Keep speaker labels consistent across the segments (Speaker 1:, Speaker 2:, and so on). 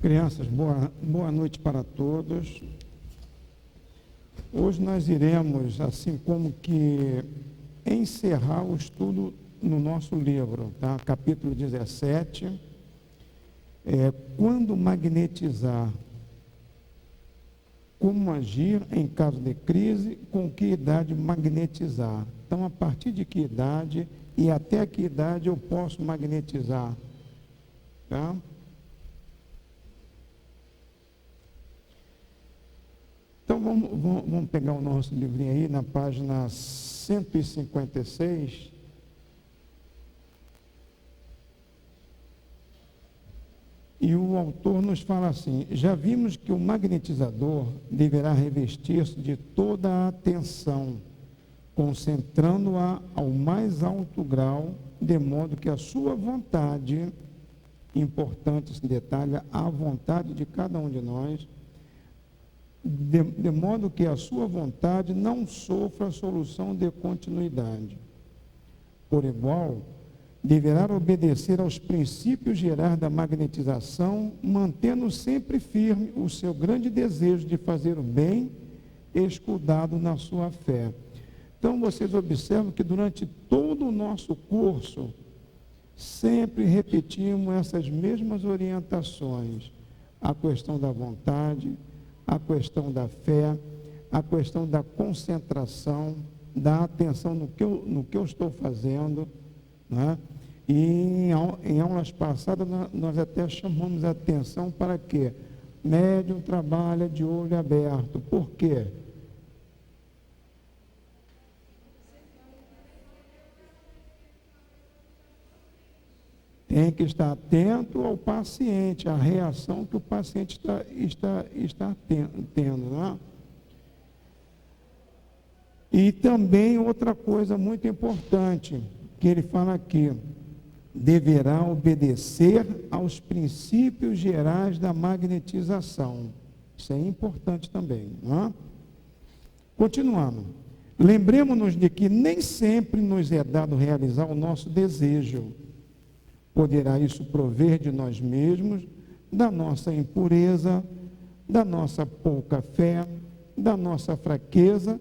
Speaker 1: Crianças, boa noite para todos. Hoje nós iremos, assim como que, encerrar o estudo no nosso livro, tá? Capítulo 17, quando magnetizar, como agir em caso de crise, com que idade magnetizar. Então, a partir de que idade e até que idade eu posso magnetizar, tá? Então, vamos pegar o nosso livrinho aí, na página 156. E o autor nos fala assim: já vimos que o magnetizador deverá revestir-se de toda a atenção, concentrando-a ao mais alto grau, de modo que a sua vontade, importante esse detalhe, a vontade de cada um de nós, de modo que a sua vontade não sofra solução de continuidade. Por igual, deverá obedecer aos princípios gerais da magnetização, mantendo sempre firme o seu grande desejo de fazer o bem, escudado na sua fé. Então, vocês observam que durante todo o nosso curso, sempre repetimos essas mesmas orientações: a questão da vontade, a questão da fé, a questão da concentração, da atenção no que eu estou fazendo, né? E em aulas passadas nós até chamamos a atenção para que médium trabalha de olho aberto. Por quê? Tem que estar atento ao paciente, à reação que o paciente está tendo, né? E também outra coisa muito importante, que ele fala aqui: deverá obedecer aos princípios gerais da magnetização. Isso é importante também, né? Continuando. Lembremos-nos de que nem sempre nos é dado realizar o nosso desejo. Poderá isso prover de nós mesmos, da nossa impureza, da nossa pouca fé, da nossa fraqueza,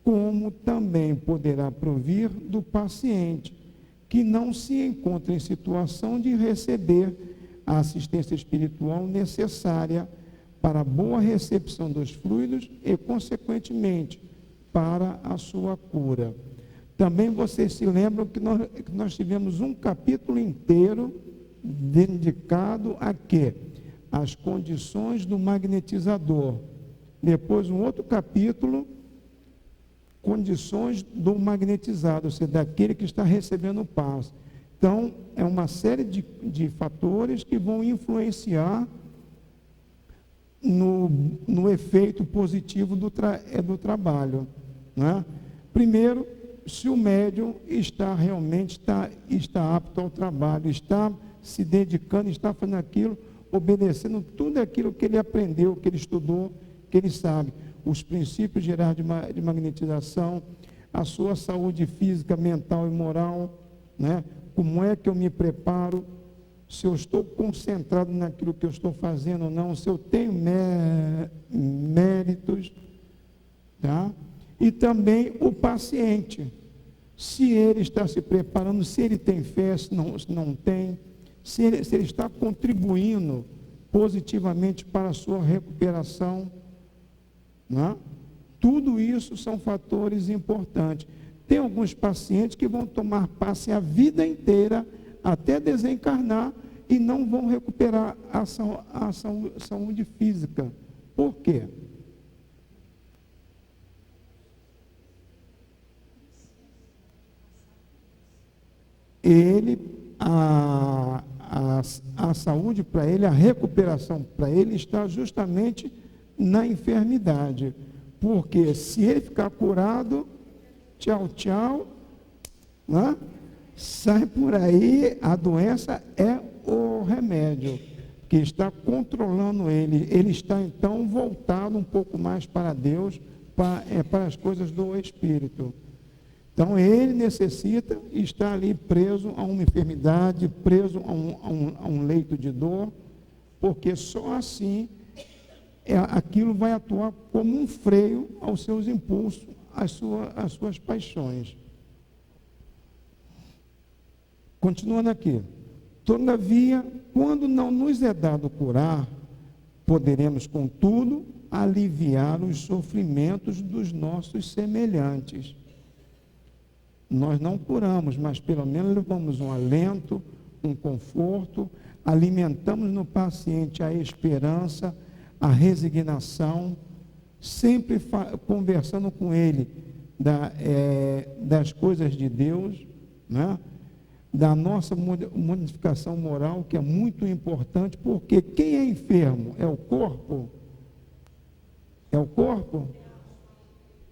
Speaker 1: como também poderá provir do paciente, que não se encontra em situação de receber a assistência espiritual necessária para a boa recepção dos fluidos e, consequentemente, para a sua cura. Também vocês se lembram que nós tivemos um capítulo inteiro dedicado a quê? As condições do magnetizador. Depois um outro capítulo, condições do magnetizado, ou seja, daquele que está recebendo o passe. Então, é uma série de fatores que vão influenciar no efeito positivo do trabalho, né? Primeiro, se o médium realmente está apto ao trabalho, está se dedicando, está fazendo aquilo, obedecendo tudo aquilo que ele aprendeu, que ele estudou, que ele sabe, os princípios gerais de magnetização, a sua saúde física, mental e moral, né? Como é que eu me preparo, se eu estou concentrado naquilo que eu estou fazendo ou não, se eu tenho méritos, tá? E também o paciente, se ele está se preparando, se ele tem fé, se não tem, se ele está contribuindo positivamente para a sua recuperação, né? Tudo isso são fatores importantes. Tem alguns pacientes que vão tomar passe a vida inteira, até desencarnar, e não vão recuperar a saúde física. Por quê? A saúde para ele, a recuperação para ele está justamente na enfermidade. Porque se ele ficar curado, tchau, tchau, né? Sai por aí, a doença é o remédio que está controlando ele. Ele está então voltado um pouco mais para Deus, para as coisas do Espírito. Então, ele necessita estar ali preso a uma enfermidade, preso a um leito de dor, porque só assim aquilo vai atuar como um freio aos seus impulsos, às suas paixões. Continuando aqui. Todavia, quando não nos é dado curar, poderemos, contudo, aliviar os sofrimentos dos nossos semelhantes. Nós não curamos, mas pelo menos levamos um alento, um conforto, alimentamos no paciente a esperança, a resignação, sempre conversando com ele das coisas de Deus, né? Da nossa modificação moral, que é muito importante, porque quem é enfermo é o corpo? É o corpo?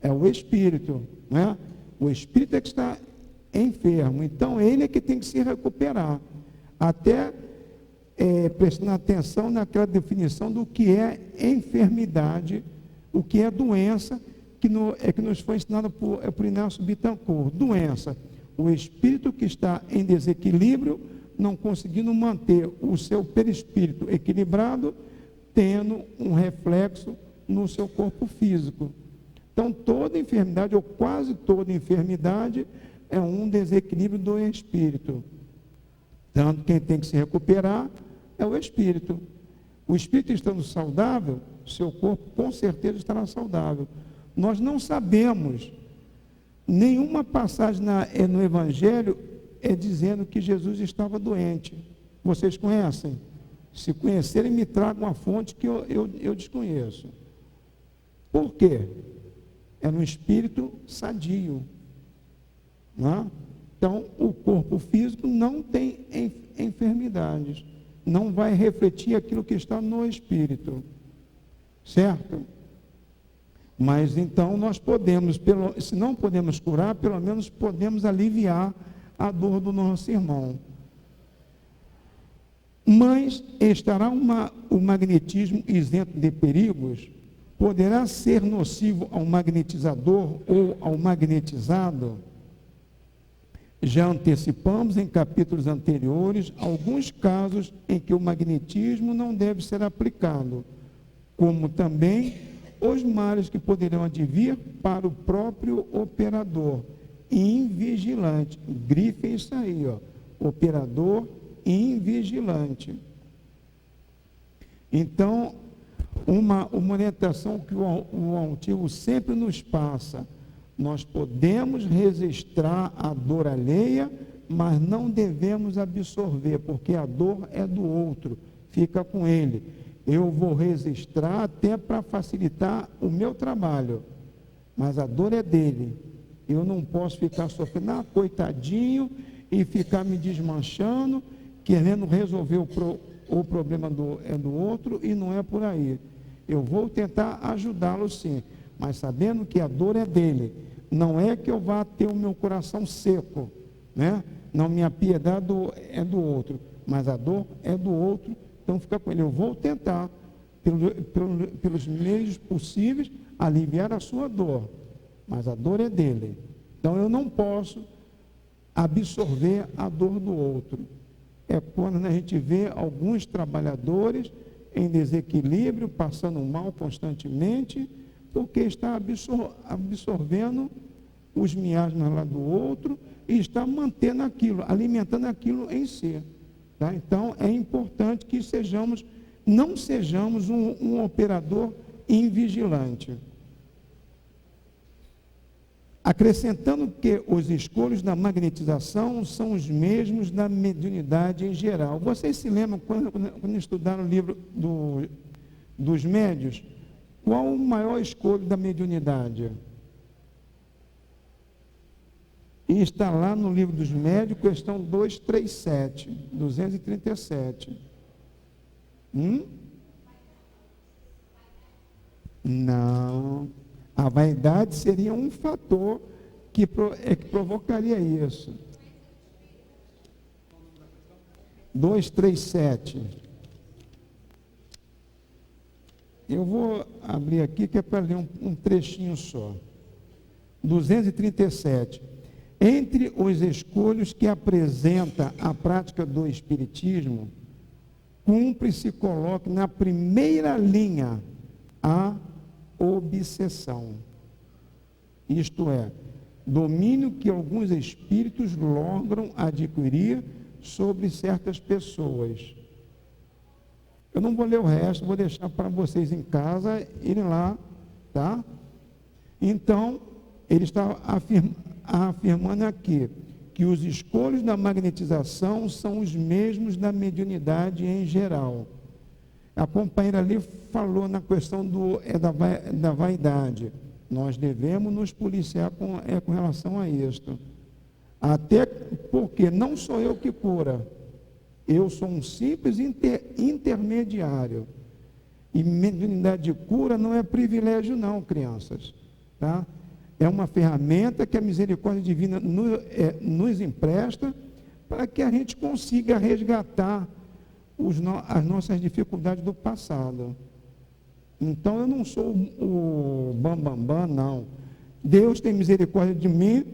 Speaker 1: É o espírito, né? O espírito é que está enfermo, então ele é que tem que se recuperar, até prestando atenção naquela definição do que é enfermidade, o que é doença, que nos foi ensinado por Inácio Bittencourt. Doença, o espírito que está em desequilíbrio, não conseguindo manter o seu perispírito equilibrado, tendo um reflexo no seu corpo físico. Então, toda enfermidade, ou quase toda enfermidade, é um desequilíbrio do espírito. Tanto quem tem que se recuperar é o espírito. O espírito estando saudável, seu corpo com certeza estará saudável. Nós não sabemos, nenhuma passagem no Evangelho dizendo que Jesus estava doente. Vocês conhecem? Se conhecerem, me tragam uma fonte que eu desconheço. Por quê? É um espírito sadio. Né? Então, o corpo físico não tem enfermidades. Não vai refletir aquilo que está no espírito. Certo? Mas então nós podemos, se não podemos curar, pelo menos podemos aliviar a dor do nosso irmão. Mas estará o magnetismo isento de perigos? Poderá ser nocivo ao magnetizador ou ao magnetizado? Já antecipamos em capítulos anteriores alguns casos em que o magnetismo não deve ser aplicado, como também os males que poderão advir para o próprio operador invigilante. Grifem isso aí, ó. Operador invigilante. Então, uma orientação que o altivo sempre nos passa: nós podemos registrar a dor alheia, mas não devemos absorver, porque a dor é do outro, fica com ele. Eu vou registrar até para facilitar o meu trabalho, mas a dor é dele. Eu não posso ficar sofrendo, coitadinho, e ficar me desmanchando, querendo resolver o problema do outro, e não é por aí. Eu vou tentar ajudá-lo sim, mas sabendo que a dor é dele. Não é que eu vá ter o meu coração seco, né? Não, minha piedade é do outro, mas a dor é do outro, então fica com ele. Eu vou tentar, pelos meios possíveis, aliviar a sua dor, mas a dor é dele. Então eu não posso absorver a dor do outro. É quando a gente vê alguns trabalhadores em desequilíbrio, passando mal constantemente, porque está absorvendo os miasmas lá do outro e está mantendo aquilo, alimentando aquilo em si. Tá? Então, é importante que não sejamos um operador invigilante. Acrescentando que os escolhos da magnetização são os mesmos da mediunidade em geral. Vocês se lembram, quando estudaram o livro dos médios, qual o maior escolho da mediunidade? E está lá no livro dos médios, questão 237. Não. A vaidade seria um fator que provocaria isso. 237. Eu vou abrir aqui, que é para ler um trechinho só. 237. Entre os escolhos que apresenta a prática do Espiritismo, cumpre se coloque na primeira linha a obsessão. Isto é, domínio que alguns espíritos logram adquirir sobre certas pessoas. Eu não vou ler o resto, vou deixar para vocês em casa irem lá, tá? Então, ele está afirmando aqui que os escolhos da magnetização são os mesmos da mediunidade em geral. A companheira ali falou na questão da vaidade. Nós devemos nos policiar com relação a isto. Até porque não sou eu que cura. Eu sou um simples intermediário. E mediunidade de cura não é privilégio não, crianças. Tá? É uma ferramenta que a misericórdia divina nos empresta para que a gente consiga resgatar as nossas dificuldades do passado. Então, eu não sou o bambambam, não. Deus tem misericórdia de mim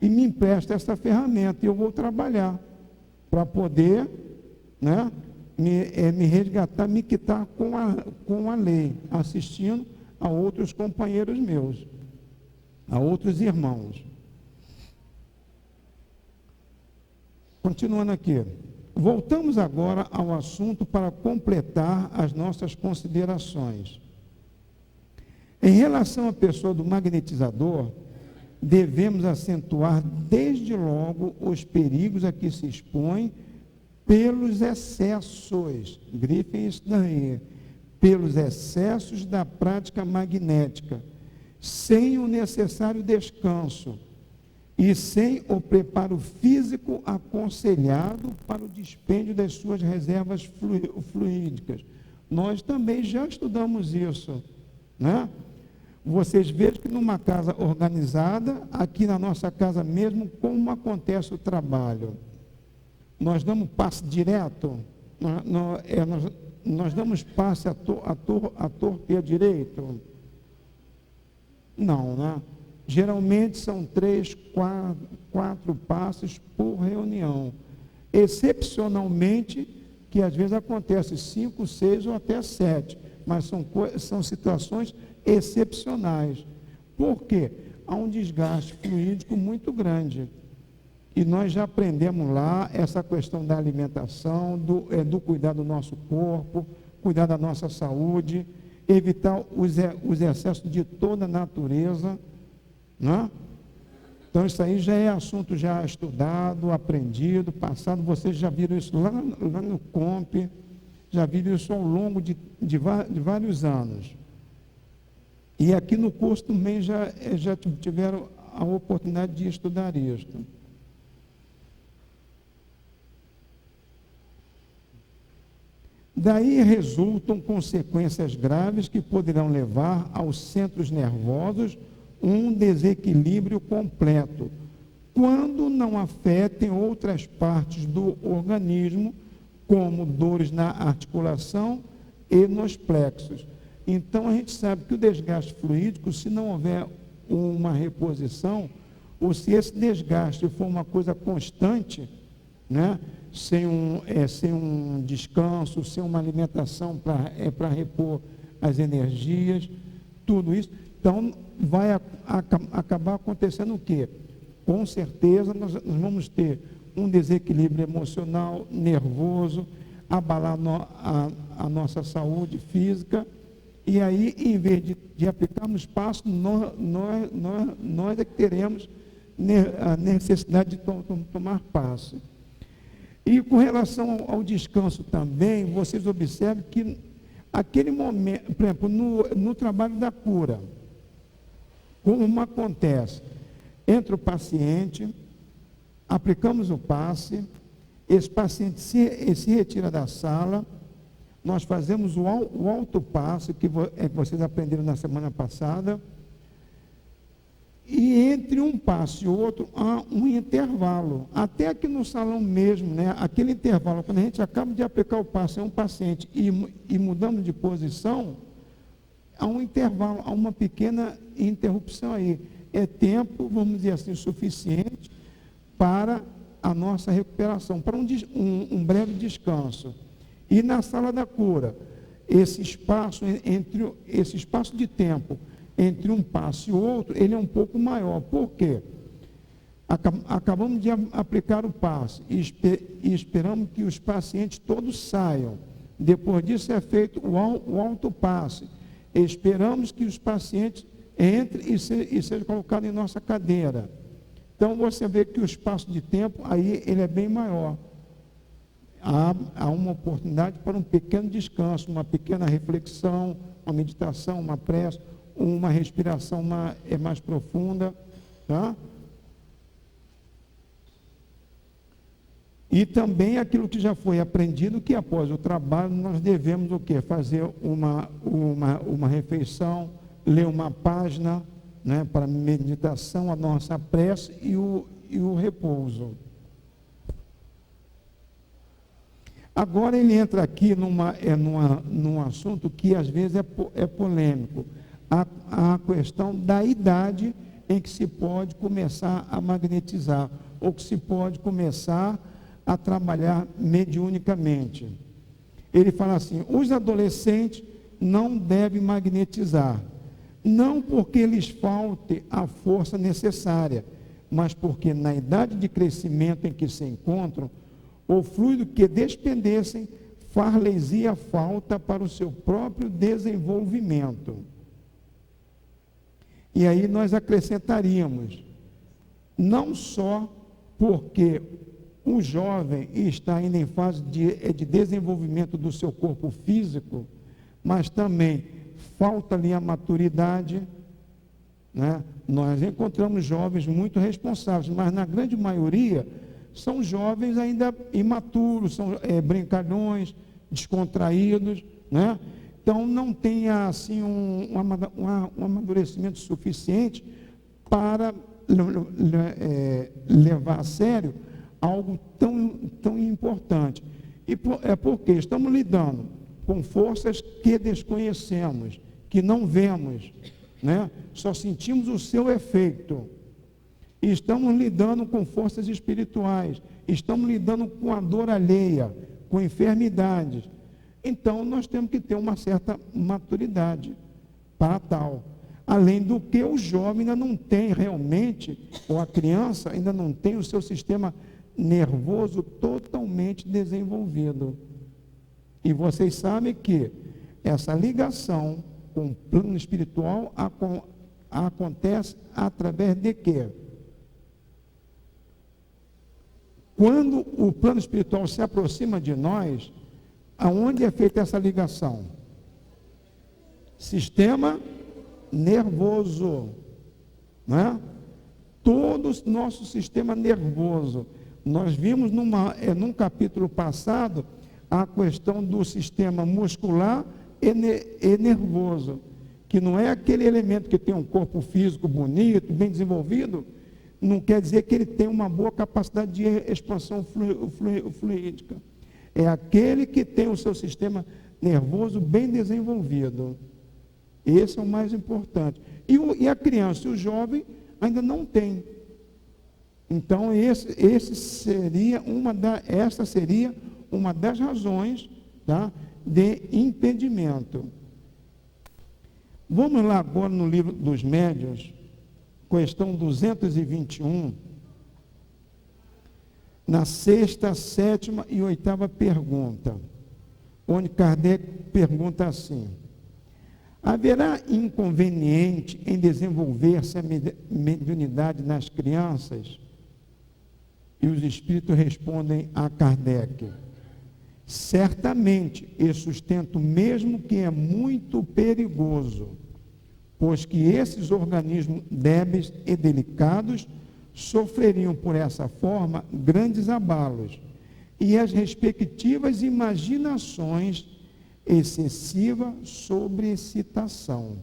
Speaker 1: e me empresta essa ferramenta. E eu vou trabalhar para poder, né, me resgatar, me quitar com a lei, assistindo a outros companheiros meus, a outros irmãos. Continuando aqui. Voltamos agora ao assunto para completar as nossas considerações. Em relação à pessoa do magnetizador, devemos acentuar desde logo os perigos a que se expõe pelos excessos, grifem isso daí, pelos excessos da prática magnética, sem o necessário descanso e sem o preparo físico aconselhado para o dispêndio das suas reservas fluídicas. Nós também já estudamos isso, né? Vocês vejam que numa casa organizada, aqui na nossa casa mesmo, como acontece o trabalho? Nós damos passe direto? Nós damos passe a torpedo direito? Não, né? Geralmente são 3, 4 passos por reunião. Excepcionalmente, que às vezes acontece 5, 6 ou até 7, mas são situações excepcionais. Por quê? Há um desgaste fluídico muito grande. E nós já aprendemos lá essa questão da alimentação, do cuidar do nosso corpo, cuidar da nossa saúde, evitar os excessos de toda a natureza, né? Então isso aí já é assunto já estudado, aprendido, passado. Vocês já viram isso lá no COMP, já viram isso ao longo de vários anos. E aqui no curso também já tiveram a oportunidade de estudar isto. Daí resultam consequências graves que poderão levar aos centros nervosos um desequilíbrio completo, quando não afetem outras partes do organismo, como dores na articulação e nos plexos. Então, a gente sabe que o desgaste fluídico, se não houver uma reposição, ou se esse desgaste for uma coisa constante, né, sem um descanso, sem uma alimentação para repor as energias, tudo isso, então vai acabar acontecendo o quê? Com certeza nós vamos ter um desequilíbrio emocional, nervoso, abalar a nossa saúde física, e aí, em vez de aplicarmos passo, nós é que teremos a necessidade de tomar passo. E com relação ao descanso também, vocês observam que aquele momento, por exemplo, no trabalho da cura, como acontece? Entra o paciente, aplicamos o passe, esse paciente se retira da sala, nós fazemos o autopasse, que vocês aprenderam na semana passada, e entre um passo e outro há um intervalo, até aqui no salão mesmo, né? Aquele intervalo, quando a gente acaba de aplicar o passe a um paciente e mudamos de posição, há um intervalo, há uma pequena interrupção aí. É tempo, vamos dizer assim, suficiente para a nossa recuperação, para um breve descanso. E na sala da cura, esse espaço de tempo entre um passo e outro, ele é um pouco maior. Por quê? Acabamos de aplicar o passe e esperamos que os pacientes todos saiam. Depois disso é feito o autopasse. Esperamos que os pacientes entrem e sejam colocados em nossa cadeira. Então você vê que o espaço de tempo aí ele é bem maior. Há uma oportunidade para um pequeno descanso, uma pequena reflexão, uma meditação, uma prece, uma respiração mais profunda, tá? E também aquilo que já foi aprendido, que após o trabalho nós devemos o quê? Fazer uma refeição, ler uma página, né, para meditação, a nossa prece e o repouso. Agora ele entra aqui num assunto que às vezes é polêmico, a questão da idade em que se pode começar a magnetizar, ou que se pode começar a trabalhar mediunicamente. Ele fala assim: os adolescentes não devem magnetizar, não porque lhes falte a força necessária, mas porque na idade de crescimento em que se encontram, o fluido que despendessem far-lhes-ia falta para o seu próprio desenvolvimento. E aí nós acrescentaríamos, não só porque o jovem está ainda em fase de desenvolvimento do seu corpo físico, mas também falta-lhe a maturidade, né? Nós encontramos jovens muito responsáveis, mas na grande maioria são jovens ainda imaturos, são brincalhões, descontraídos, né? Então não tem assim um amadurecimento suficiente para levar a sério algo tão importante. E é porque estamos lidando com forças que desconhecemos, que não vemos, né? Só sentimos o seu efeito. E estamos lidando com forças espirituais, estamos lidando com a dor alheia, com enfermidades. Então, nós temos que ter uma certa maturidade para tal. Além do que o jovem ainda não tem realmente, ou a criança ainda não tem o seu sistema nervoso totalmente desenvolvido. E vocês sabem que essa ligação com o plano espiritual acontece através de quê? Quando o plano espiritual se aproxima de nós, aonde é feita essa ligação? Sistema nervoso, né? Todo o nosso sistema nervoso. Nós vimos num capítulo passado a questão do sistema muscular e nervoso, que não é aquele elemento que tem um corpo físico bonito, bem desenvolvido, não quer dizer que ele tem uma boa capacidade de expansão fluídica. É aquele que tem o seu sistema nervoso bem desenvolvido. Esse é o mais importante. E a criança e o jovem ainda não tem. Então, essa seria uma das razões, tá, de impedimento. Vamos lá agora no livro dos médiuns, questão 221, na sexta, sétima e oitava pergunta, onde Kardec pergunta assim: haverá inconveniente em desenvolver-se a mediunidade nas crianças? E os espíritos respondem a Kardec: certamente, e sustento mesmo que é muito perigoso, pois que esses organismos débeis e delicados sofreriam por essa forma grandes abalos, e as respectivas imaginações excessiva sobreexcitação.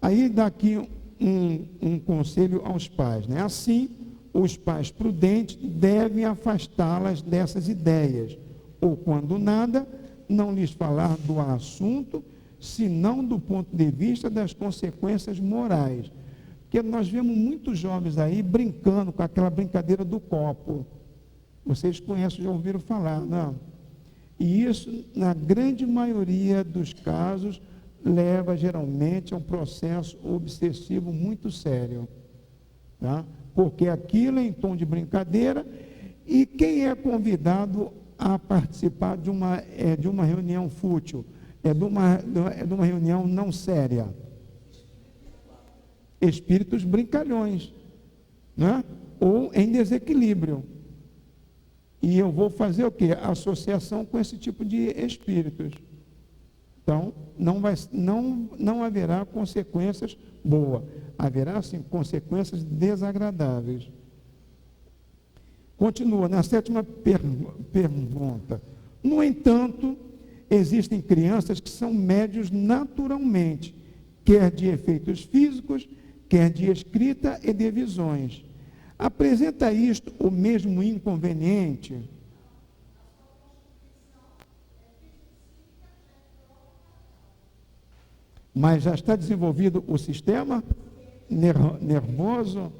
Speaker 1: Aí dá aqui um conselho aos pais, né? Assim, os pais prudentes devem afastá-las dessas ideias, ou quando nada, não lhes falar do assunto, senão do ponto de vista das consequências morais. Porque nós vemos muitos jovens aí brincando com aquela brincadeira do copo. Vocês conhecem, já ouviram falar, não? E isso, na grande maioria dos casos, leva geralmente a um processo obsessivo muito sério, tá? Porque aquilo é em tom de brincadeira, e quem é convidado a participar de uma reunião fútil, de uma reunião não séria? Espíritos brincalhões, né? Ou em desequilíbrio. E eu vou fazer o quê? Associação com esse tipo de espíritos. Então, não haverá consequências boas. Haverá, sim, consequências desagradáveis. Continua, na sétima pergunta. No entanto, existem crianças que são médios naturalmente, quer de efeitos físicos, quer de escrita e de visões. Apresenta isto o mesmo inconveniente? Mas já está desenvolvido o sistema nervoso?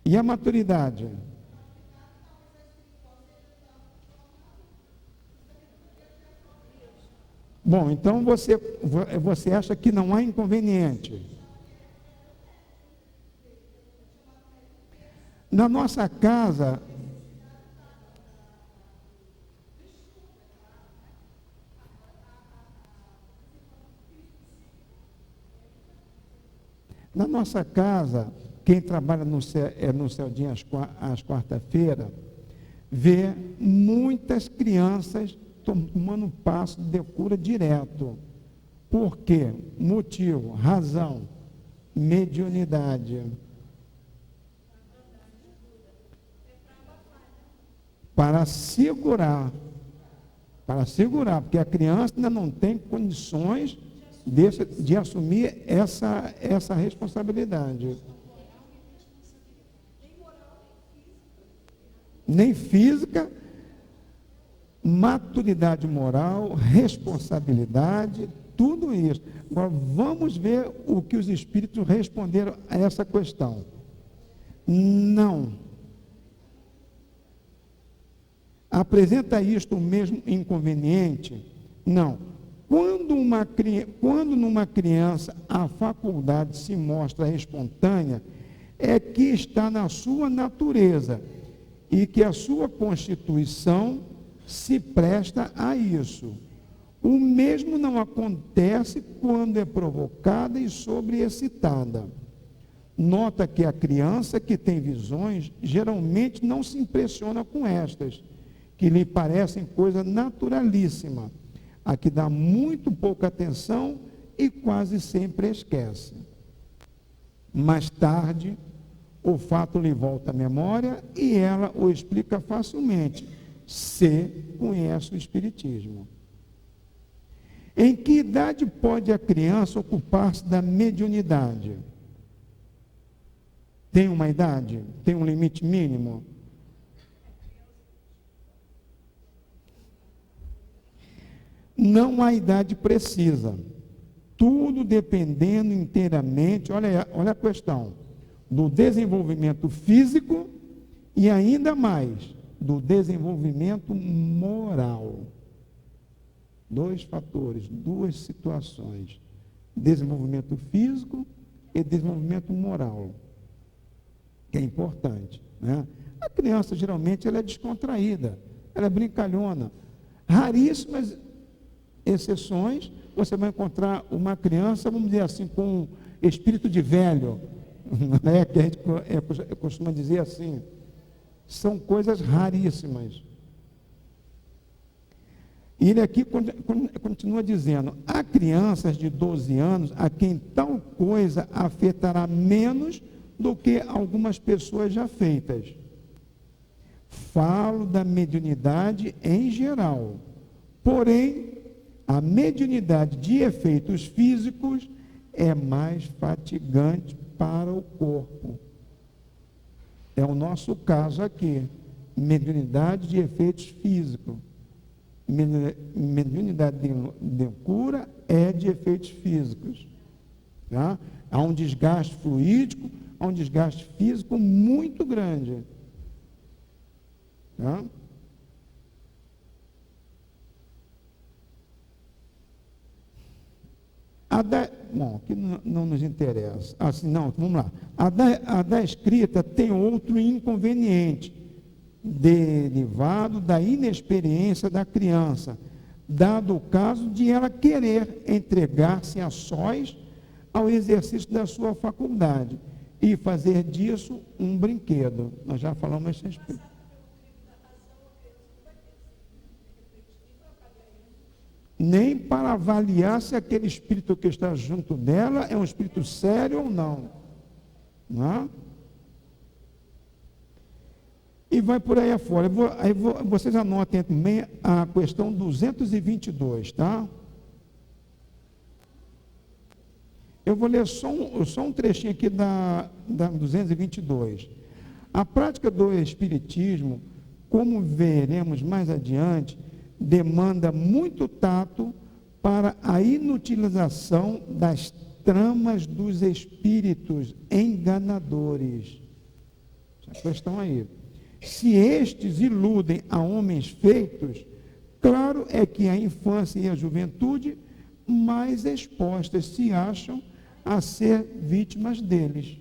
Speaker 1: E a maturidade? Bom, então você acha que não há inconveniente? Na nossa casa, quem trabalha no Celdinho às quarta-feira, vê muitas crianças tomando passo de cura direto. Por quê? Motivo, razão, mediunidade. Para segurar, porque a criança ainda não tem condições de assumir essa responsabilidade. Nem física, maturidade moral, responsabilidade, tudo isso. Agora, vamos ver o que os espíritos responderam a essa questão. Não. Apresenta isto o mesmo inconveniente? Não. Quando numa criança a faculdade se mostra espontânea, é que está na sua natureza e que a sua constituição se presta a isso. O mesmo não acontece quando é provocada e sobreexcitada. Nota que a criança que tem visões geralmente não se impressiona com estas, que lhe parecem coisa naturalíssima, a que dá muito pouca atenção e quase sempre esquece. Mais tarde, o fato lhe volta à memória e ela o explica facilmente, se conhece o Espiritismo. Em que idade pode a criança ocupar-se da mediunidade? Tem uma idade? Tem um limite mínimo? Não há idade precisa, tudo dependendo inteiramente, olha a questão, do desenvolvimento físico e ainda mais, do desenvolvimento moral. Dois fatores, duas situações, desenvolvimento físico e desenvolvimento moral, que é importante, né? A criança, geralmente, ela é descontraída, ela é brincalhona, raríssimas exceções, você vai encontrar uma criança, vamos dizer assim, com espírito de velho, né? Que a gente costuma dizer assim, são coisas raríssimas. E ele aqui continua dizendo, há crianças de 12 anos a quem tal coisa afetará menos do que algumas pessoas já feitas. Falo da mediunidade em geral, porém, a mediunidade de efeitos físicos é mais fatigante para o corpo. É o nosso caso aqui. Mediunidade de efeitos físicos. Mediunidade de cura é de efeitos físicos. Tá? Há um desgaste fluídico, há um desgaste físico muito grande. Tá? Bom, que não nos interessa. Assim, não, vamos lá. A da escrita tem outro inconveniente, derivado da inexperiência da criança, dado o caso de ela querer entregar-se a sós ao exercício da sua faculdade e fazer disso um brinquedo. Nós já falamos a esse respeito. Nem para avaliar se aquele espírito que está junto dela é um espírito sério ou não. Não é? E vai por aí afora. Vocês anotem também a questão 222, tá? Eu vou ler só um trechinho aqui da 222. A prática do espiritismo, como veremos mais adiante, demanda muito tato para a inutilização das tramas dos espíritos enganadores. Essa questão aí. Se estes iludem a homens feitos, claro é que a infância e a juventude mais expostas se acham a ser vítimas deles.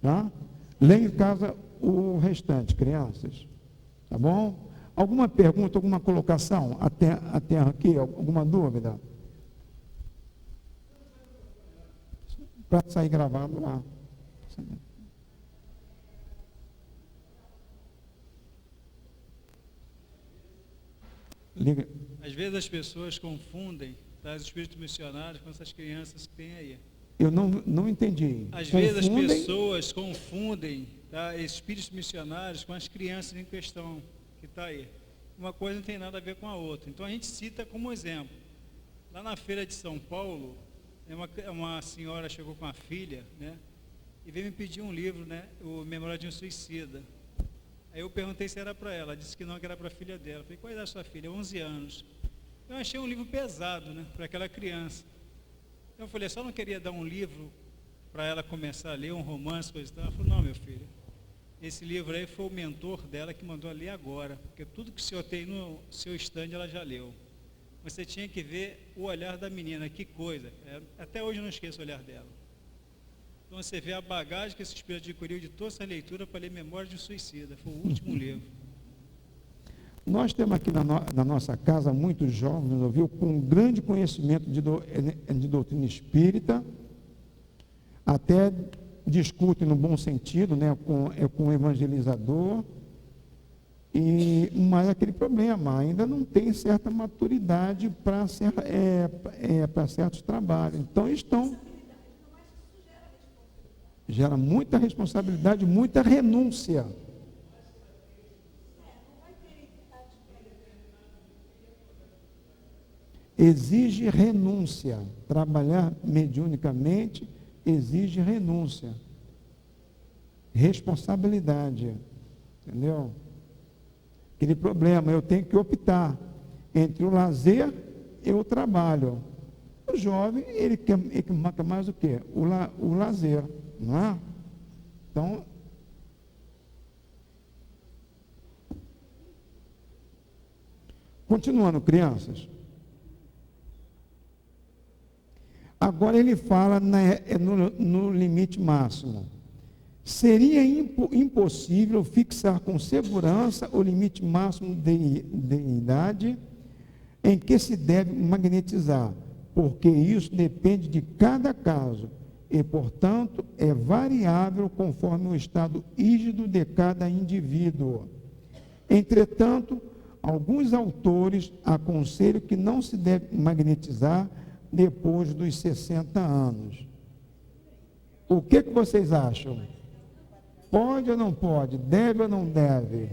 Speaker 1: Tá? Leia em casa o restante, crianças. Tá bom? Alguma pergunta, alguma colocação até aqui? Alguma dúvida? Para sair gravado lá. Liga.
Speaker 2: Às vezes as pessoas confundem, tá, os espíritos missionários com essas crianças que tem aí.
Speaker 1: Eu não entendi.
Speaker 2: Às vezes as pessoas confundem, tá, espíritos missionários com as crianças em questão que está aí. Uma coisa não tem nada a ver com a outra. Então a gente cita como exemplo. Lá na feira de São Paulo, uma senhora chegou com a filha, né, e veio me pedir um livro, né, o Memória de um Suicida. Aí eu perguntei se era para ela, ela disse que não, que era para a filha dela. Eu falei, qual é a sua filha? 11 anos. Eu achei um livro pesado, né, para aquela criança. Então eu falei, só não queria dar um livro para ela começar a ler, um romance, coisa e tal. Ela falou, não, meu filho, esse livro aí foi o mentor dela que mandou a ler agora, porque tudo que o senhor tem no seu estande ela já leu. Você tinha que ver o olhar da menina, que coisa. Até hoje eu não esqueço o olhar dela. Então você vê a bagagem que esse espírito adquiriu de toda essa leitura para ler Memória de um Suicida. Foi o último livro.
Speaker 1: Nós temos aqui na nossa casa muitos jovens, ouviu, com grande conhecimento de doutrina espírita, até discutem no bom sentido, né, com o evangelizador, mas aquele problema, ainda não tem certa maturidade para certos trabalhos. Então, gera muita responsabilidade, muita renúncia. Exige renúncia. Trabalhar mediunicamente exige renúncia. Responsabilidade. Entendeu? Aquele problema, eu tenho que optar entre o lazer e o trabalho. O jovem, ele quer mais o quê? O lazer, não é? Então, continuando, crianças. Agora ele fala no limite máximo. Seria impossível fixar com segurança o limite máximo de idade em que se deve magnetizar, porque isso depende de cada caso e, portanto, é variável conforme o estado ígido de cada indivíduo. Entretanto, alguns autores aconselham que não se deve magnetizar depois dos 60 anos. O que vocês acham? Pode ou não pode? Deve ou não deve?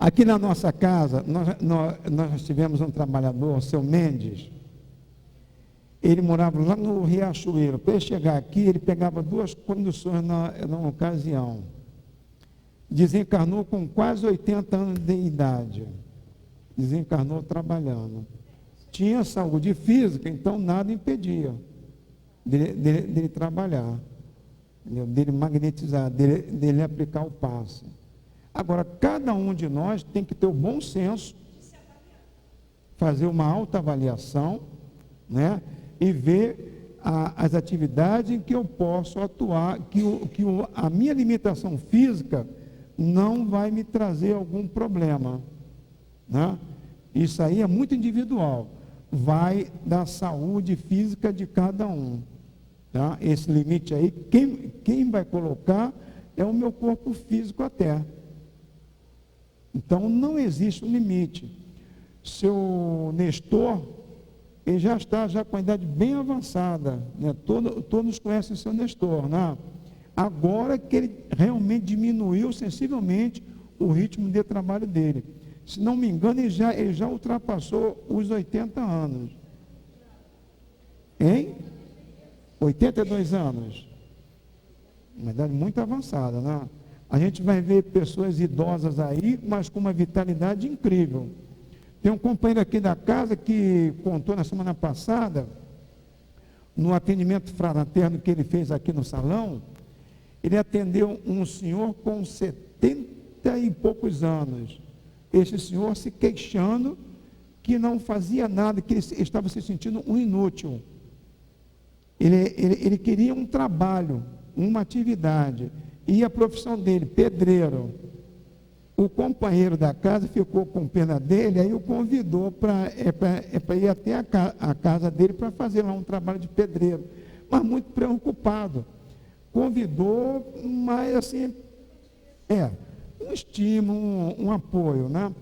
Speaker 1: Aqui na nossa casa, nós tivemos um trabalhador, o seu Mendes. Ele morava lá no Riachuelo. Para ele chegar aqui, ele pegava duas conduções na ocasião. Desencarnou com quase 80 anos de idade. Desencarnou trabalhando. Tinha saúde física, então nada impedia dele trabalhar. entendeu? Dele magnetizar, dele aplicar o passe. Agora, cada um de nós tem que ter o bom senso, fazer uma autoavaliação, né? E ver as atividades em que eu posso atuar, a minha limitação física não vai me trazer algum problema, né? Isso aí é muito individual, vai da saúde física de cada um, tá? Esse limite aí, quem vai colocar é o meu corpo físico até. Então, não existe um limite. Seu Nestor, ele já está com a idade bem avançada, né? Todos conhecem o seu Nestor, né? Agora que ele realmente diminuiu sensivelmente o ritmo de trabalho dele. Se não me engano, ele já ultrapassou os 80 anos. Hein? 82 anos. Uma idade muito avançada, né? A gente vai ver pessoas idosas aí, mas com uma vitalidade incrível. Tem um companheiro aqui da casa que contou na semana passada, no atendimento fraterno que ele fez aqui no salão, ele atendeu um senhor com 70 e poucos anos. Esse senhor se queixando que não fazia nada, que ele estava se sentindo um inútil. Ele queria um trabalho, uma atividade. E a profissão dele, pedreiro. O companheiro da casa ficou com pena dele, aí o convidou para ir até a casa dele para fazer lá um trabalho de pedreiro. Mas muito preocupado. Convidou, mas assim, um estímulo, um apoio, né?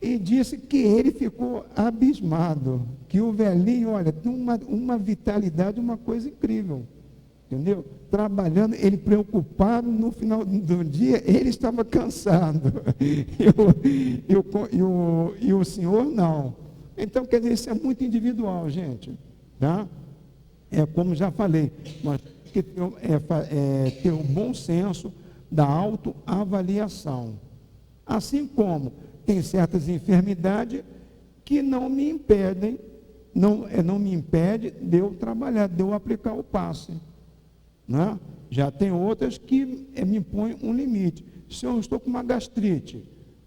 Speaker 1: E disse que ele ficou abismado, que o velhinho, olha, tem uma vitalidade, uma coisa incrível, entendeu? Trabalhando, ele preocupado, no final do dia, ele estava cansado, e o senhor não. Então, quer dizer, isso é muito individual, gente, tá? É como já falei, nós temos que ter o bom senso da autoavaliação. Assim como tem certas enfermidades que não me impedem, não me impede de eu trabalhar, de eu aplicar o passe. Né? Já tem outras que me impõem um limite. Se eu estou com uma gastrite,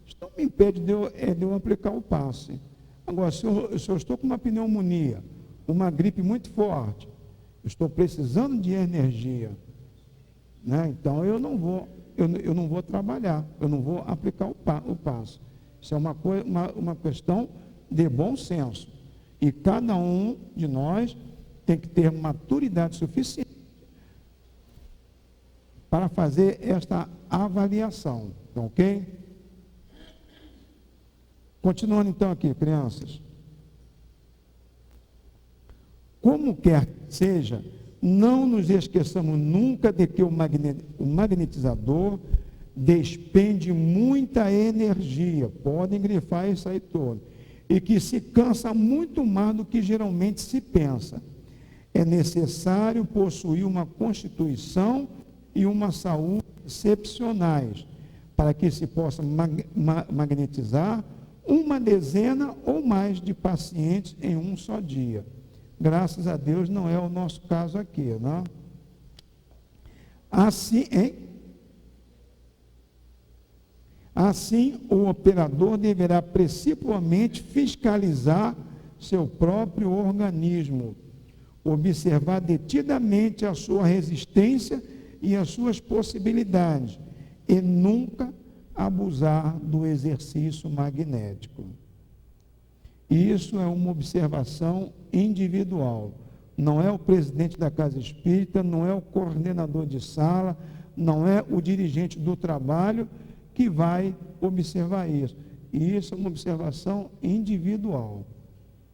Speaker 1: isso não me impede de eu aplicar o passe. Agora, se eu estou com uma pneumonia, uma gripe muito forte, estou precisando de energia, né? Então eu não vou trabalhar, eu não vou aplicar o passe. Isso é uma questão de bom senso. E cada um de nós tem que ter maturidade suficiente para fazer esta avaliação, ok? Continuando então aqui, crianças. Como quer que seja, não nos esqueçamos nunca de que o magnetizador despende muita energia, podem grifar isso aí todo, e que se cansa muito mais do que geralmente se pensa. É necessário possuir uma constituição e uma saúde excepcionais, para que se possa magnetizar uma dezena ou mais de pacientes em um só dia. Graças a Deus não é o nosso caso aqui, não? Assim, o operador deverá principalmente fiscalizar seu próprio organismo, observar detidamente a sua resistência e as suas possibilidades, e nunca abusar do exercício magnético. Isso é uma observação individual. Não é o presidente da casa espírita, não é o coordenador de sala, não é o dirigente do trabalho que vai observar isso. E isso é uma observação individual.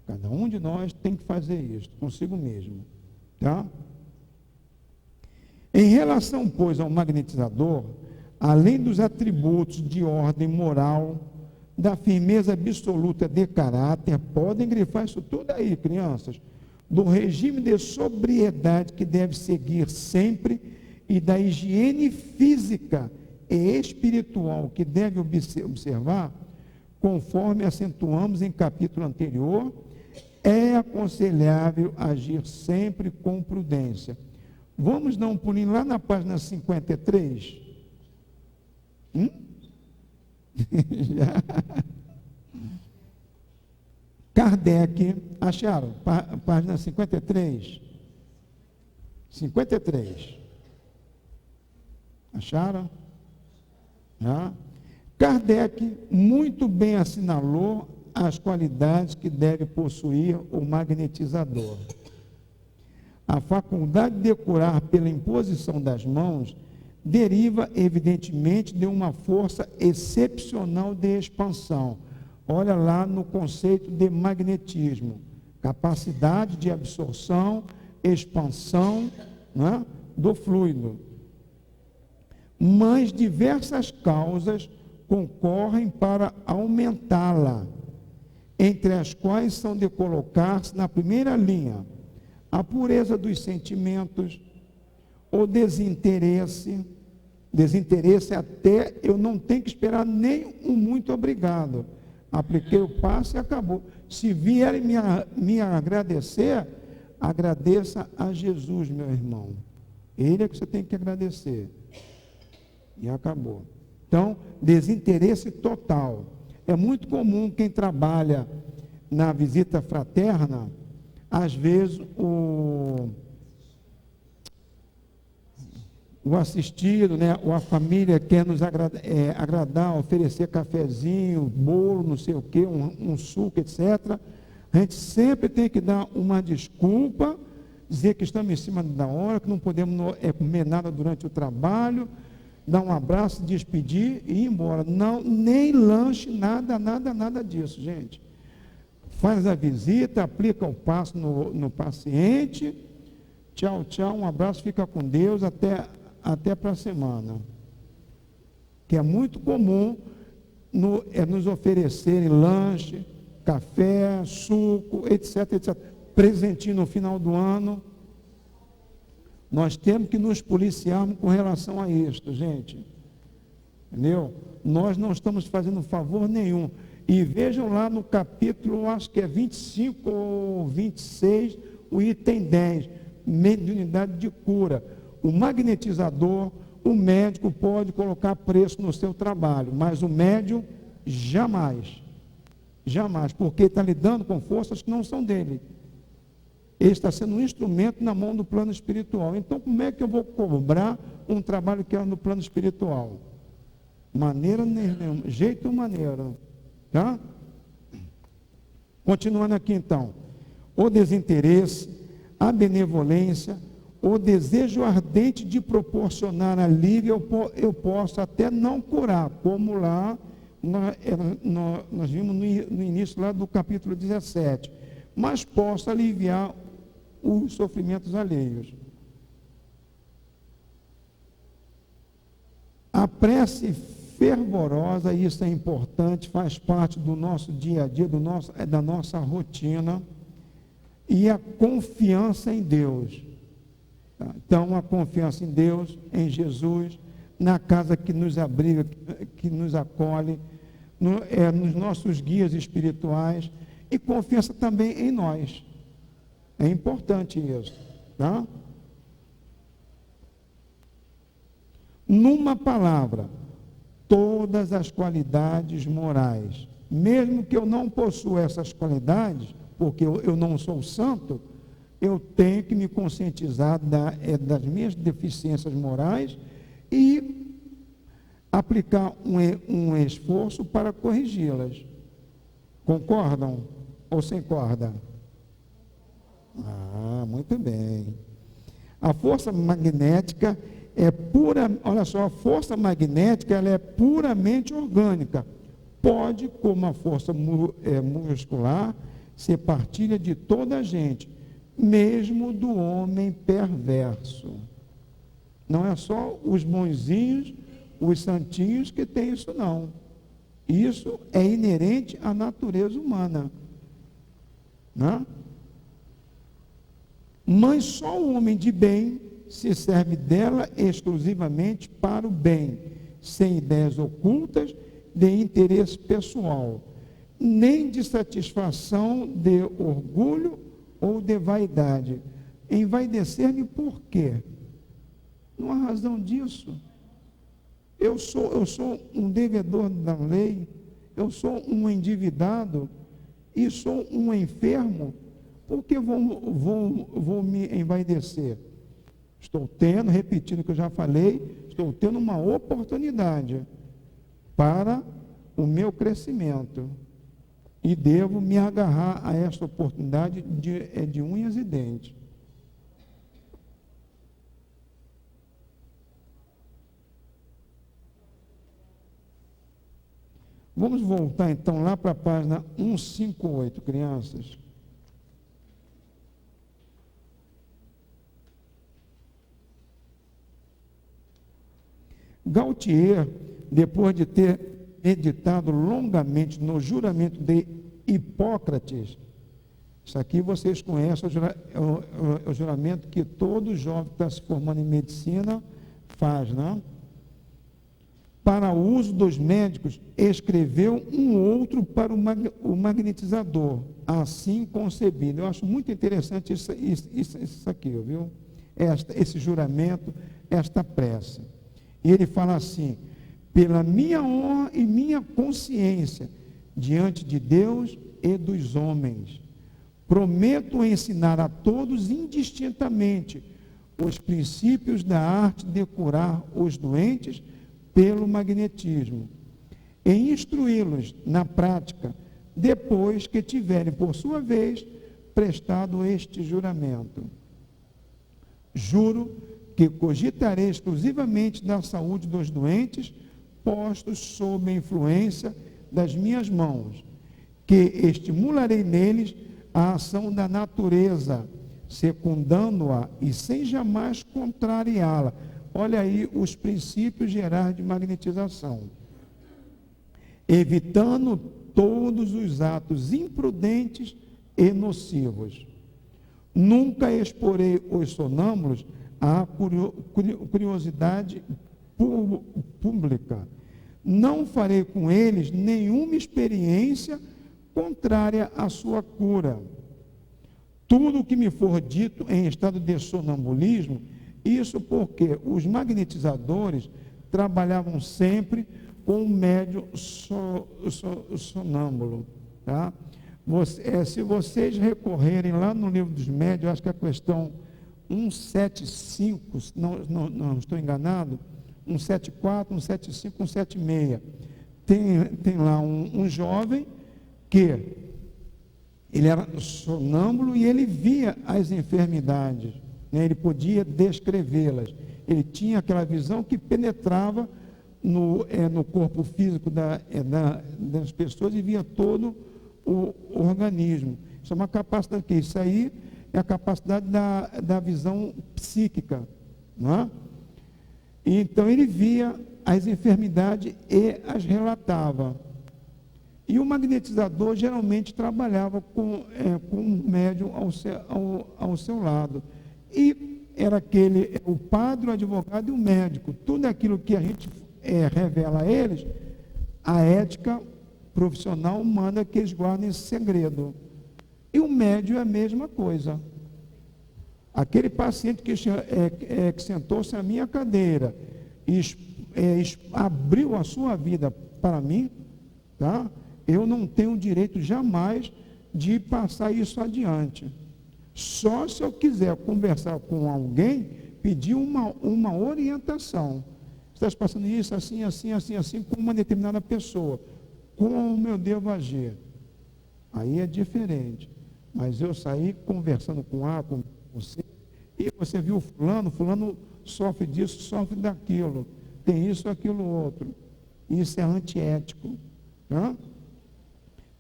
Speaker 1: Cada um de nós tem que fazer isso, consigo mesmo. Tá? Em relação, pois, ao magnetizador, além dos atributos de ordem moral, da firmeza absoluta de caráter, podem grifar isso tudo aí, crianças, do regime de sobriedade que deve seguir sempre e da higiene física e espiritual que deve observar, conforme acentuamos em capítulo anterior, é aconselhável agir sempre com prudência, Vamos dar um pulinho lá na página 53. Kardec, acharam? Página 53. 53. Acharam? Kardec muito bem assinalou as qualidades que deve possuir o magnetizador. A faculdade de curar pela imposição das mãos deriva, evidentemente, de uma força excepcional de expansão. Olha lá no conceito de magnetismo. Capacidade de absorção, expansão, né, do fluido. Mas diversas causas concorrem para aumentá-la, entre as quais são de colocar-se na primeira linha a pureza dos sentimentos, o desinteresse até eu não tenho que esperar nem um muito obrigado. Apliquei o passo e acabou. Se vierem me agradecer, agradeça a Jesus, meu irmão. Ele é que você tem que agradecer. E acabou. Então, desinteresse total. É muito comum quem trabalha na visita fraterna, às vezes o assistido, né, ou a família quer nos agradar, oferecer cafezinho, bolo, não sei o quê, um suco, etc. A gente sempre tem que dar uma desculpa, dizer que estamos em cima da hora, que não podemos comer nada durante o trabalho, dar um abraço, despedir e ir embora. Não, nem lanche, nada disso, gente. Faz a visita, aplica o passo no paciente, tchau, um abraço, fica com Deus, até para a semana. Que é muito comum nos oferecerem lanche, café, suco, etc. Presentinho no final do ano. Nós temos que nos policiarmos com relação a isto, gente. Entendeu? Nós não estamos fazendo favor nenhum. E vejam lá no capítulo, acho que é 25 ou 26, o item 10, mediunidade de cura. O magnetizador, o médico pode colocar preço no seu trabalho, mas o médium jamais, porque está lidando com forças que não são dele. Ele está sendo um instrumento na mão do plano espiritual. Então, como é que eu vou cobrar um trabalho que é no plano espiritual? Maneira nenhuma, jeito maneira. Tá? Continuando aqui então. O desinteresse, a benevolência, o desejo ardente de proporcionar alívio, eu posso até não curar, como lá nós vimos no início lá do capítulo 17, mas posso aliviar os sofrimentos alheios. A prece fervorosa, isso é importante, faz parte do nosso dia a dia, da nossa rotina, e a confiança em Deus. Então, a confiança em Deus, em Jesus, na casa que nos abriga, que nos acolhe, nos nossos guias espirituais, e confiança também em nós. É importante isso, tá? Numa palavra, todas as qualidades morais, mesmo que eu não possua essas qualidades, porque eu não sou santo, eu tenho que me conscientizar das minhas deficiências morais e aplicar um esforço para corrigi-las. Concordam ou sem corda? Muito bem. A força magnética é pura, olha só, a força magnética ela é puramente orgânica. Pode, como a força muscular, ser partilha de toda a gente, mesmo do homem perverso. Não é só os bonzinhos, os santinhos que têm isso, não. Isso é inerente à natureza humana. Né? Mas só o homem de bem se serve dela exclusivamente para o bem, sem ideias ocultas de interesse pessoal, nem de satisfação de orgulho ou de vaidade. Envaidecer-me por quê? Não há razão disso. Eu sou um devedor da lei, eu sou um endividado e sou um enfermo. Por que vou me envaidecer? Estou tendo, repetindo o que eu já falei, estou tendo uma oportunidade para o meu crescimento. E devo me agarrar a esta oportunidade de unhas e dentes. Vamos voltar então lá para a página 158, crianças. Gautier, depois de ter meditado longamente no juramento de Hipócrates, isso aqui vocês conhecem, o juramento que todo jovem que está se formando em medicina faz, né? Para o uso dos médicos, escreveu um outro para o magnetizador, assim concebido. Eu acho muito interessante isso aqui, viu? Esse juramento, esta prece. E ele fala assim: pela minha honra e minha consciência, diante de Deus e dos homens, prometo ensinar a todos indistintamente os princípios da arte de curar os doentes pelo magnetismo, e instruí-los na prática, depois que tiverem, por sua vez, prestado este juramento. Juro que cogitarei exclusivamente da saúde dos doentes, postos sob a influência das minhas mãos, que estimularei neles a ação da natureza, secundando-a e sem jamais contrariá-la. Olha aí os princípios gerais de magnetização. Evitando todos os atos imprudentes e nocivos. Nunca exporei os sonâmbulos à curiosidade pública. Não farei com eles nenhuma experiência contrária à sua cura. Tudo o que me for dito em estado de sonambulismo, isso porque os magnetizadores trabalhavam sempre com um médium sonâmbulo. Tá? Se vocês recorrerem lá no livro dos médios, acho que a questão 175, não estou enganado, 174, 175, 176, tem lá um jovem que ele era sonâmbulo e ele via as enfermidades, né? Ele podia descrevê-las, ele tinha aquela visão que penetrava no corpo físico das pessoas e via todo o organismo. Isso é uma capacidade que isso aí é a capacidade da visão psíquica, não é? E então ele via as enfermidades e as relatava. E o magnetizador geralmente trabalhava com um médium ao seu lado. E era o padre, o advogado e o médico. Tudo aquilo que a gente revela a eles, a ética profissional manda que eles guardem esse segredo. E o médium é a mesma coisa. Aquele paciente que sentou-se à minha cadeira e abriu a sua vida para mim, tá? Eu não tenho direito jamais de passar isso adiante. Só se eu quiser conversar com alguém, pedir uma orientação. Você está passando isso assim, assim, assim, assim, com uma determinada pessoa. Como eu devo agir? Aí é diferente. Mas eu saí conversando com você, e você viu fulano sofre disso, sofre daquilo, tem isso, aquilo, outro. Isso é antiético. Tá?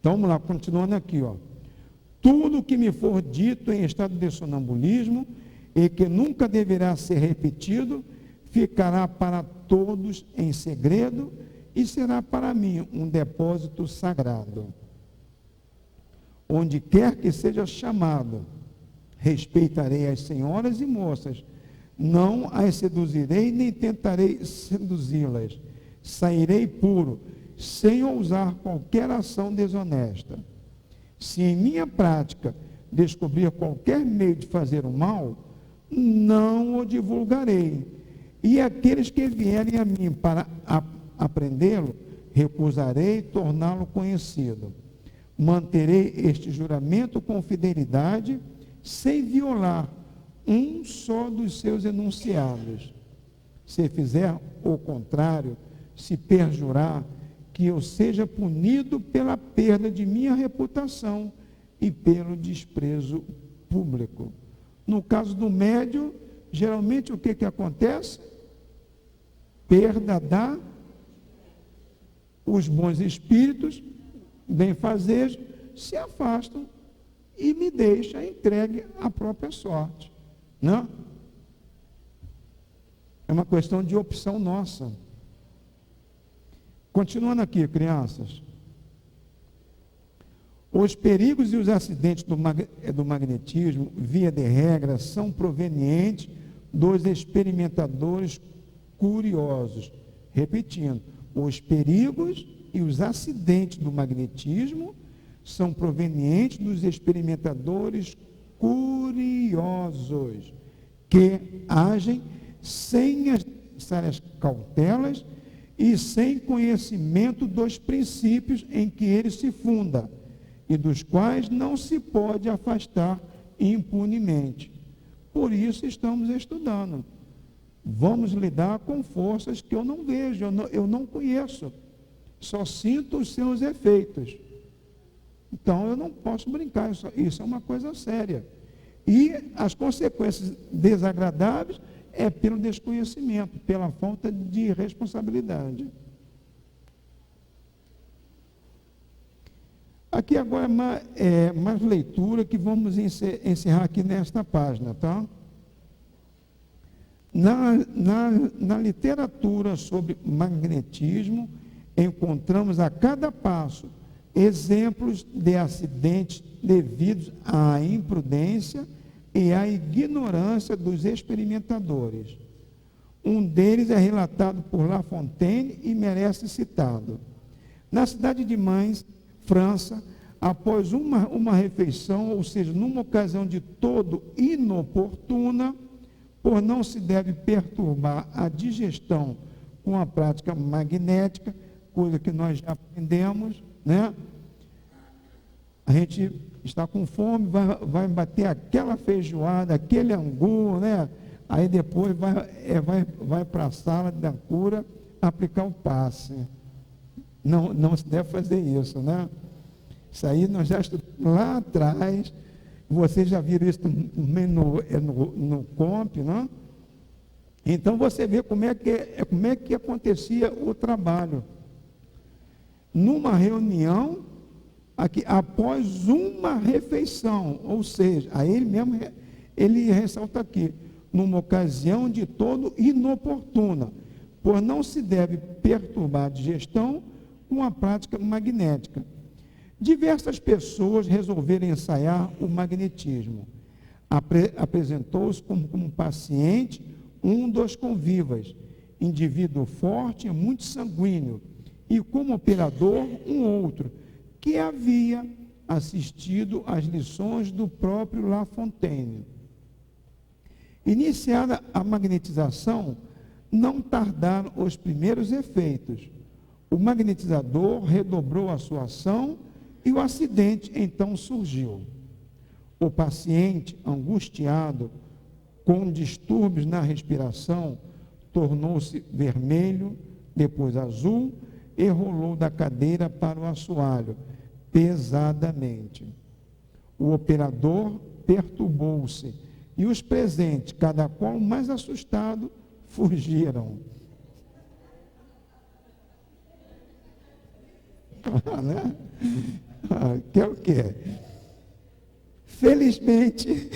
Speaker 1: Então, vamos lá, continuando aqui, ó. Tudo que me for dito em estado de sonambulismo e que nunca deverá ser repetido, ficará para todos em segredo e será para mim um depósito sagrado. Onde quer que seja chamado, respeitarei as senhoras e moças, não as seduzirei nem tentarei seduzi-las. Sairei puro, sem ousar qualquer ação desonesta. Se em minha prática descobrir qualquer meio de fazer o mal, não o divulgarei, E aqueles que vierem a mim para aprendê-lo, recusarei torná-lo conhecido. Manterei este juramento com fidelidade, sem violar um só dos seus enunciados. Se fizer o contrário, se perjurar, que eu seja punido pela perda de minha reputação e pelo desprezo público. No caso do médium, geralmente o que acontece? Perda os bons espíritos, benfazejos, se afastam e me deixam entregue à própria sorte. Não? É uma questão de opção nossa. Continuando aqui, crianças. Os perigos e os acidentes do magnetismo, via de regra, são provenientes dos experimentadores curiosos. Repetindo, os perigos e os acidentes do magnetismo são provenientes dos experimentadores curiosos, que agem sem as necessárias cautelas e sem conhecimento dos princípios em que ele se funda, e dos quais não se pode afastar impunemente. Por isso estamos estudando. Vamos lidar com forças que eu não vejo, eu não conheço. Só sinto os seus efeitos. Então eu não posso brincar, isso é uma coisa séria. E as consequências desagradáveis é pelo desconhecimento, pela falta de responsabilidade. Aqui agora é mais leitura que vamos encerrar aqui nesta página, tá? Na literatura sobre magnetismo, encontramos a cada passo exemplos de acidentes devidos à imprudência e à ignorância dos experimentadores. Um deles é relatado por La Fontaine e merece citado. Na cidade de Mainz, França, após uma refeição, ou seja, numa ocasião de todo inoportuna, por não se deve perturbar a digestão com a prática magnética, coisa que nós já aprendemos, né? A gente está com fome, vai bater aquela feijoada, aquele angu, né? Aí depois vai para a sala da cura aplicar o passe. Não se deve fazer isso, né? Isso aí nós já estudamos lá atrás. Vocês já viram isso também no COMP, né? Então você vê como é que acontecia o trabalho. Numa reunião, aqui, após uma refeição, ou seja, aí ele ressalta aqui, numa ocasião de todo inoportuna, por não se deve perturbar a digestão com a prática magnética. Diversas pessoas resolveram ensaiar o magnetismo. Apresentou-se como paciente um dos convivas, indivíduo forte e muito sanguíneo, e como operador um outro, que havia assistido às lições do próprio La Fontaine. Iniciada a magnetização, não tardaram os primeiros efeitos. O magnetizador redobrou a sua ação e o acidente então surgiu. O paciente, angustiado, com distúrbios na respiração, tornou-se vermelho, depois azul, e rolou da cadeira para o assoalho, pesadamente. O operador perturbou-se, e os presentes, cada qual mais assustado, fugiram. Né? Quer o quê? Felizmente,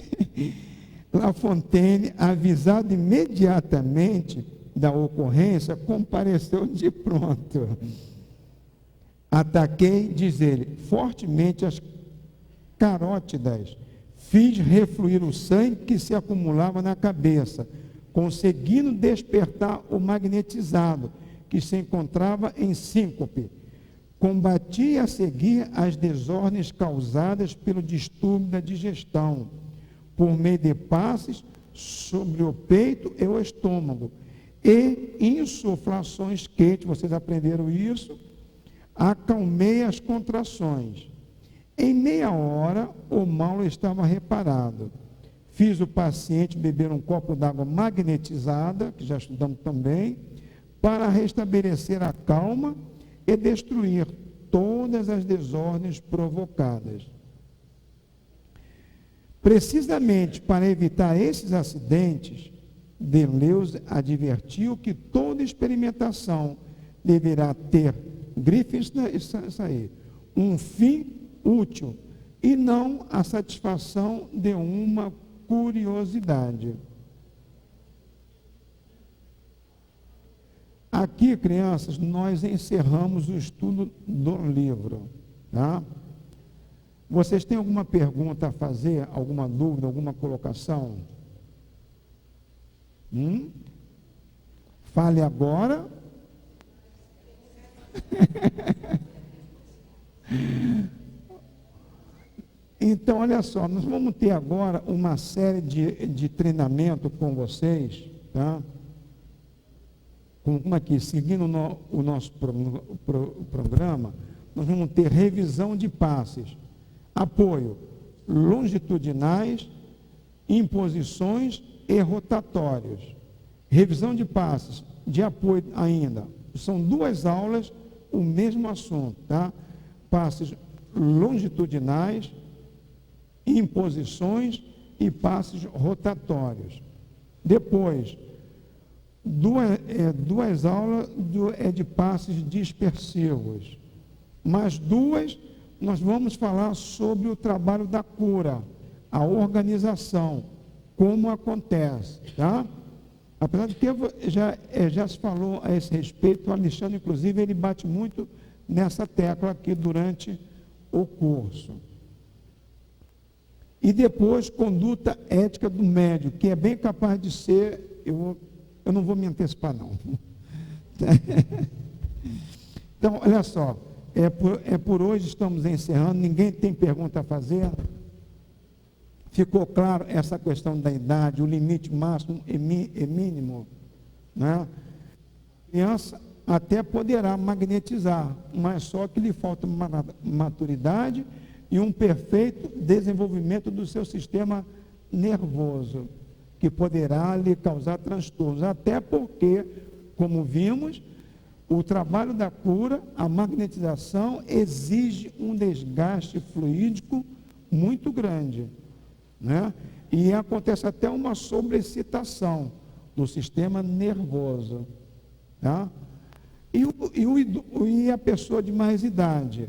Speaker 1: La Fontaine, avisado imediatamente da ocorrência, compareceu de pronto. Ataquei, diz ele, fortemente as carótidas, fiz refluir o sangue que se acumulava na cabeça, conseguindo despertar o magnetizado, que se encontrava em síncope. Combati a seguir as desordens causadas pelo distúrbio da digestão, por meio de passes sobre o peito e o estômago, e insuflações quentes, vocês aprenderam isso, acalmei as contrações. Em meia hora, o mal estava reparado. Fiz o paciente beber um copo d'água magnetizada, que já estudamos também, para restabelecer a calma e destruir todas as desordens provocadas. Precisamente para evitar esses acidentes, Deleuze advertiu que toda experimentação deverá ter, grife isso aí, um fim útil e não a satisfação de uma curiosidade. Aqui, crianças, nós encerramos o estudo do livro, tá? Vocês têm alguma pergunta a fazer, alguma dúvida, alguma colocação? Fale agora. Então, olha só, nós vamos ter agora uma série de treinamento com vocês, tá? Como aqui, seguindo o nosso programa, nós vamos ter revisão de passes, apoio longitudinais, imposições e rotatórios. Revisão de passes, de apoio ainda. São 2 aulas, o mesmo assunto, tá? Passes longitudinais, imposições e passes rotatórios. Depois, duas aulas de passes dispersivos. Mais 2, nós vamos falar sobre o trabalho da cura, a organização, como acontece, tá? Apesar de que já se falou a esse respeito, o Alexandre, inclusive, ele bate muito nessa tecla aqui durante o curso. E depois, conduta ética do médium, que é bem capaz de ser, eu não vou me antecipar, não. Então, olha só, por hoje estamos encerrando, ninguém tem pergunta a fazer? Ficou claro essa questão da idade, o limite máximo e mínimo, né? A criança até poderá magnetizar, mas só que lhe falta maturidade e um perfeito desenvolvimento do seu sistema nervoso, que poderá lhe causar transtornos, até porque, como vimos, o trabalho da cura, a magnetização, exige um desgaste fluídico muito grande, né? E acontece até uma sobreexcitação do sistema nervoso, tá? E a pessoa de mais idade,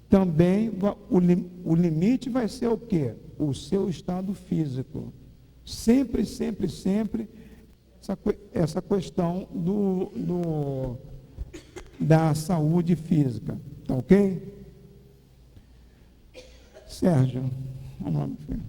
Speaker 1: também o limite vai ser o quê? O seu estado físico. Sempre essa questão da saúde física, tá ok? Sérgio, vamos lá, meu filho.